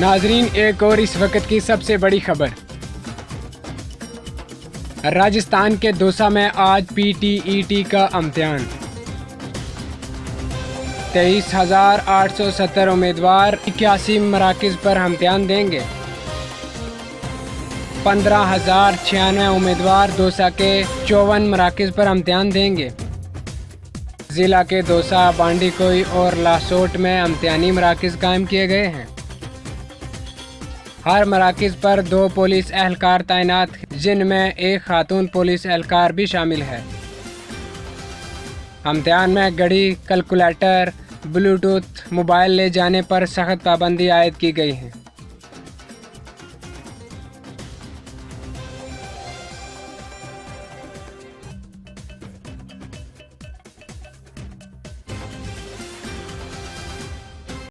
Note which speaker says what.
Speaker 1: नाजरीन, एक और इस वक्त की सबसे बड़ी खबर। राजस्थान के दौसा में आज PTET का इम्तिहान। 23,870 उम्मीदवार 81 मराकज़ पर इम्तिहान देंगे। 15,096 उम्मीदवार दौसा के 54 मराकज़ पर इम्तिहान देंगे। ज़िला के दौसा, बांडीकुई और लासोट में इम्तिहानी मराकज़ कायम किए गए हैं। हर मराकज़ पर 2 पुलिस एहलकार तैनात, जिनमें एक खातून पुलिस एहलकार भी शामिल है। इम्तिहान में घड़ी, कैलकुलेटर, ब्लूटूथ मोबाइल ले जाने पर सख्त पाबंदी आयद की गई है।